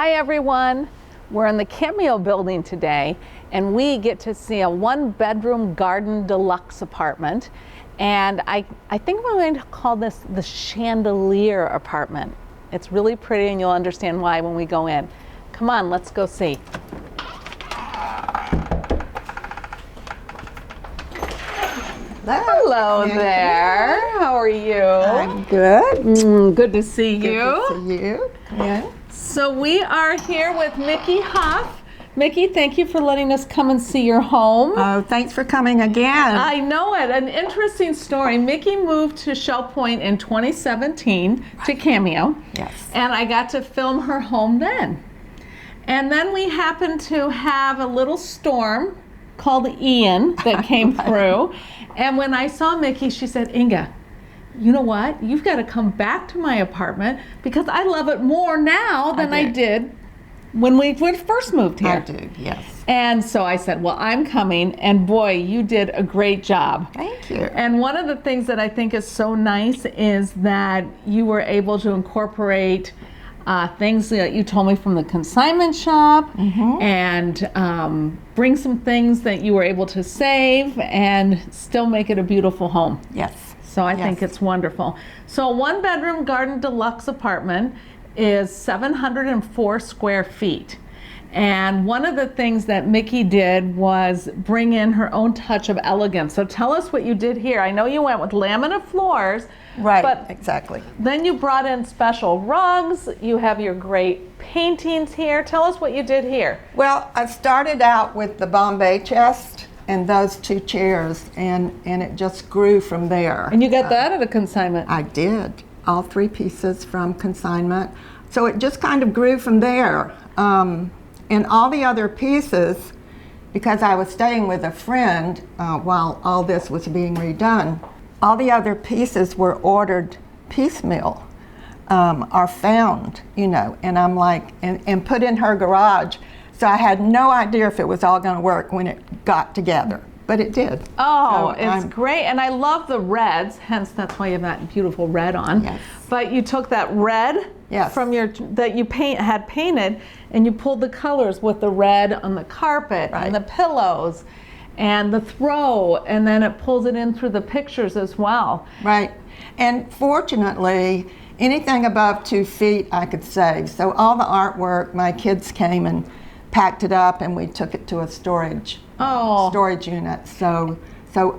Hi everyone, we're in the Cameo building today and we get to see a 1-bedroom garden deluxe apartment, and I think we're going to call this the chandelier apartment. It's really pretty and you'll understand why when we go in. Come on, let's go see. Hello there. How are you? I'm good. Good to see you. Good to see you. Come in. So we are here with Mickey Huff. Mickey, thank you for letting us come and see your home. Oh, thanks for coming again. I know it. An interesting story. Mickey moved to Shell Point in 2017 to Cameo. Yes. And I got to film her home then. And then we happened to have a little storm called Ian that came through. And when I saw Mickey, she said, Inga, you know what? You've got to come back to my apartment because I love it more now than I did when we first moved here. I do, yes. And so I said, well, I'm coming, and boy, you did a great job. Thank you. And one of the things that I think is so nice is that you were able to incorporate things that you told me from the consignment shop, and bring some things that you were able to save and still make it a beautiful home. Yes. So I think it's wonderful. So a 1-bedroom garden deluxe apartment is 704 square feet. And one of the things that Mickey did was bring in her own touch of elegance. So tell us what you did here. I know you went with laminate floors. Right, but exactly. Then you brought in special rugs. You have your great paintings here. Tell us what you did here. Well, I started out with the Bombay chest and those 2 chairs, and it just grew from there. And you got that at a consignment. I did. All 3 pieces from consignment. So it just kind of grew from there. And all the other pieces, because I was staying with a friend while all this was being redone, all the other pieces were ordered piecemeal, or found, and I'm like, and put in her garage. So I had no idea if it was all going to work when it got together, but it did. Oh, so it's great. And I love the reds, hence that's why you have that beautiful red on. Yes. But you took that red from that you had painted, and you pulled the colors with the red on the carpet and the pillows and the throw, and then it pulls it in through the pictures as well. Right. And fortunately, anything above 2 feet I could save. So all the artwork, my kids came and packed it up, and we took it to a storage unit. So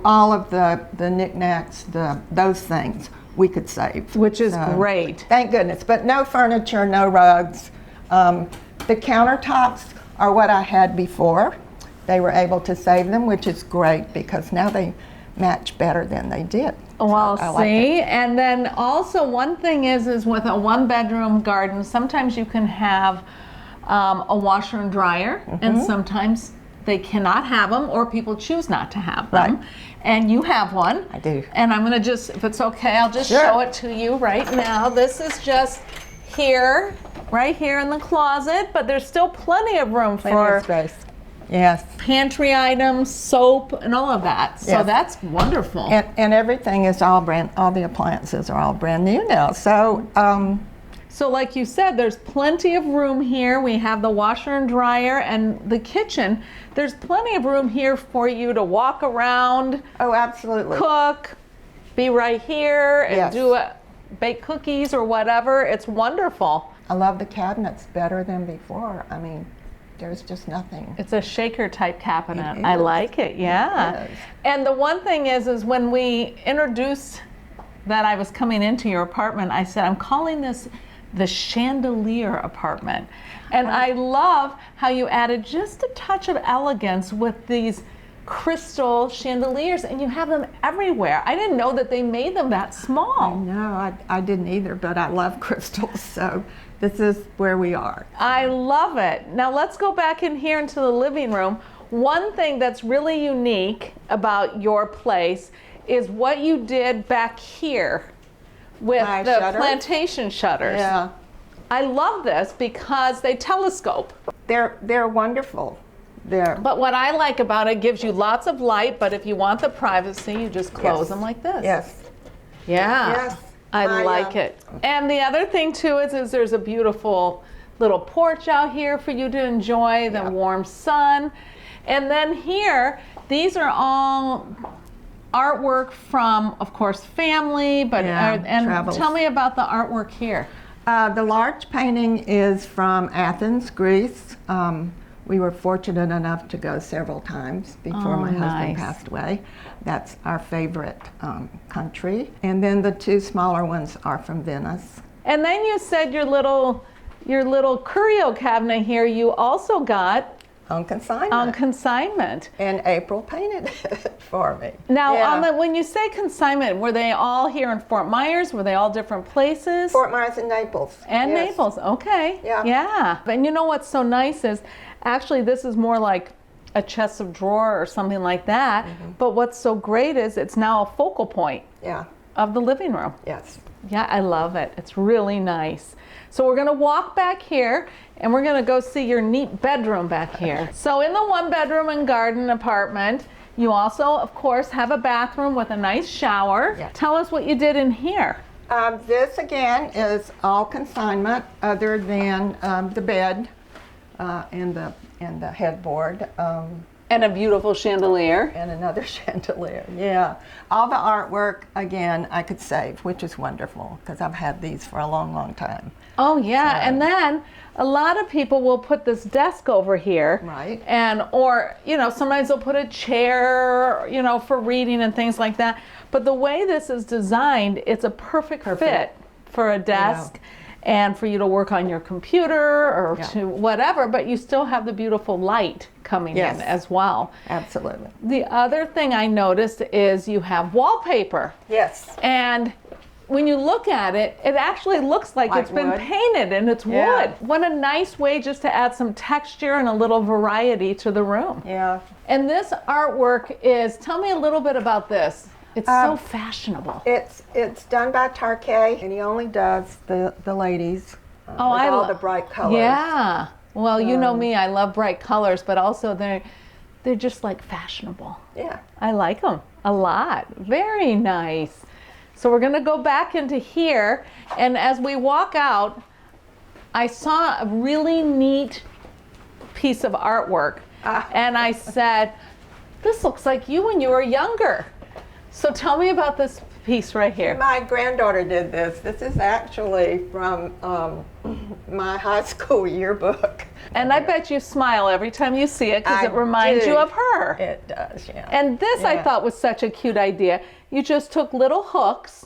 all of the knickknacks, those things we could save. Which is great. Thank goodness. But no furniture, no rugs. The countertops are what I had before. They were able to save them, which is great because now they match better than they did. Well, so see, and then also one thing is with a 1-bedroom garden, sometimes you can have a washer and dryer, and sometimes they cannot have them, or people choose not to have them. Right. And you have one. I do. And I'm going to just, if it's okay, I'll just show it to you right now. This is just here, right here in the closet, but there's still plenty of room for space. Yes. pantry items, soap, and all of that. So that's wonderful. And everything is all the appliances are all brand new now. So, so like you said, there's plenty of room here. We have the washer and dryer and the kitchen. There's plenty of room here for you to walk around. Oh, absolutely. Cook, be right here, and bake cookies or whatever. It's wonderful. I love the cabinets better than before. I mean, there's just nothing. It's a shaker type cabinet. I like it, yeah. It is. And the one thing is when we introduced that I was coming into your apartment, I said, I'm calling this the chandelier apartment. And I love how you added just a touch of elegance with these crystal chandeliers, and you have them everywhere. I didn't know that they made them that small. No, I didn't either, but I love crystals, so this is where we are. I love it. Now let's go back in here into the living room. One thing that's really unique about your place is what you did back here with the plantation shutters. Yeah. I love this because they telescope. They're wonderful. But what I like about it, gives you lots of light, but if you want the privacy, you just close them like this. Yes. Yeah. Yes. I like it. And the other thing too is there's a beautiful little porch out here for you to enjoy the warm sun. And then here, these are all artwork from, of course, family, but and travels. Tell me about the artwork here. The large painting is from Athens, Greece. We were fortunate enough to go several times before my husband passed away. That's our favorite country. And then the two smaller ones are from Venice. And then you said your little curio cabinet here you also got On consignment. on consignment. And April painted it for me. Now, when you say consignment, were they all here in Fort Myers? Were they all different places? Fort Myers and Naples. And yes. Naples, okay. Yeah. Yeah. And you know what's so nice is, actually this is more like a chest of drawer or something like that. But what's so great is it's now a focal point of the living room. Yes. Yeah, I love it. It's really nice. So we're gonna walk back here and we're gonna go see your neat bedroom back here. So in the 1-bedroom and garden apartment, you also, of course, have a bathroom with a nice shower. Yes. Tell us what you did in here. This again is all consignment other than the bed and the headboard. And a beautiful chandelier. And another chandelier, yeah. All the artwork, again, I could save, which is wonderful, because I've had these for a long, long time. Oh yeah, and then a lot of people will put this desk over here. Right. And, or, sometimes they'll put a chair, for reading and things like that. But the way this is designed, it's a perfect fit for a desk. Yeah. And for you to work on your computer or to whatever, but you still have the beautiful light coming in as well. Absolutely. The other thing I noticed is you have wallpaper. Yes. And when you look at it, it actually looks like it's been painted and it's wood. What a nice way just to add some texture and a little variety to the room. Yeah. And this artwork is, tell me a little bit about this. It's so fashionable. It's done by Tarkay, and he only does the ladies with all the bright colors. Yeah. Well, you know me, I love bright colors, but also they're just like fashionable. Yeah. I like them a lot. Very nice. So we're gonna go back into here, and as we walk out, I saw a really neat piece of artwork, and I said, this looks like you when you were younger. So tell me about this piece right here. My granddaughter did this. This is actually from my high school yearbook. And I bet you smile every time you see it because it reminds you of her. It does, yeah. And this I thought was such a cute idea. You just took little hooks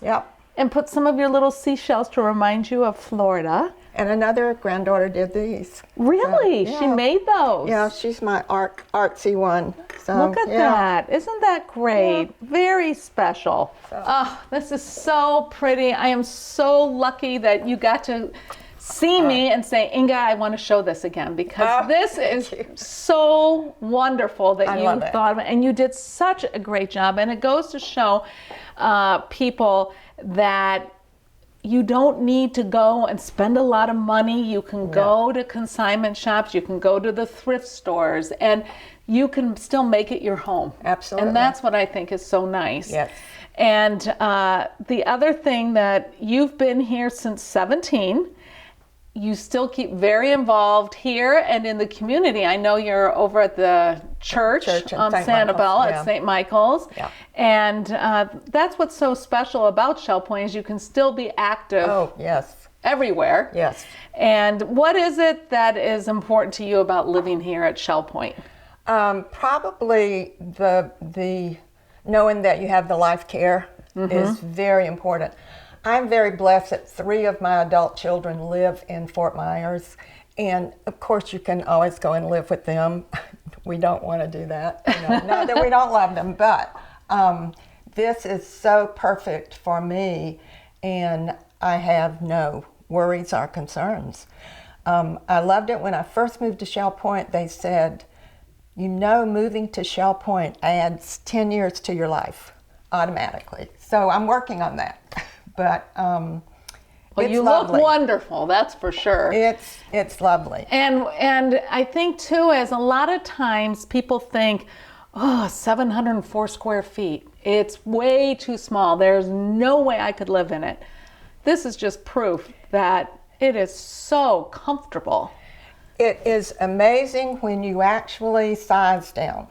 and put some of your little seashells to remind you of Florida. And another granddaughter did these. Really? So, She made those? Yeah, she's my artsy one. So, Look at that. Isn't that great? Yeah. Very special. So. Oh, this is so pretty. I am so lucky that you got to see me and say, Inga, I want to show this again, because this is so wonderful that you thought of it. And you did such a great job. And it goes to show people that you don't need to go and spend a lot of money. You can go to consignment shops, you can go to the thrift stores, and you can still make it your home. Absolutely. And that's what I think is so nice. Yes. And the other thing that you've been here since 17, you still keep very involved here and in the community. I know you're over at the church on Sanibel at St. Michael's. Yeah. And that's what's so special about Shell Point is you can still be active everywhere. Yes. And what is it that is important to you about living here at Shell Point? Probably the knowing that you have the life care is very important. I'm very blessed that 3 of my adult children live in Fort Myers, and of course you can always go and live with them. We don't want to do that, not that we don't love them, but this is so perfect for me, and I have no worries or concerns. I loved it when I first moved to Shell Point. They said, moving to Shell Point adds 10 years to your life automatically. So I'm working on that. But well, it's you lovely. Look wonderful, that's for sure. It's lovely. And I think too, as a lot of times people think, 704 square feet, it's way too small. There's no way I could live in it. This is just proof that It is so comfortable. It is amazing when you actually size down.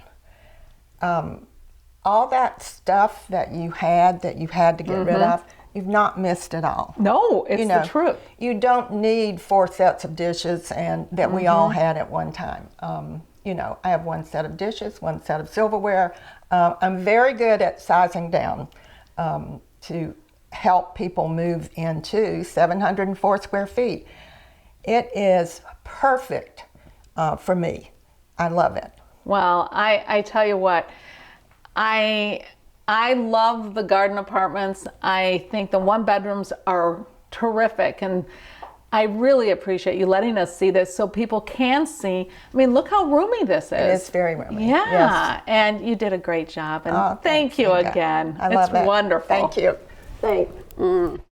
All that stuff that you had to get rid of, you've not missed it all. No, it's You know, the truth. You don't need 4 sets of dishes and that we all had at one time. You know, I have 1 set of dishes, 1 set of silverware. I'm very good at sizing down to help people move into 704 square feet. It is perfect for me. I love it. Well, I tell you what, I love the garden apartments. I think the 1-bedrooms are terrific, and I really appreciate you letting us see this so people can see. I mean, look how roomy this is. It is very roomy. Yeah, Yes. and you did a great job, and Oh, thank you thank God. again. I love it's it. wonderful. Thank you. Thanks.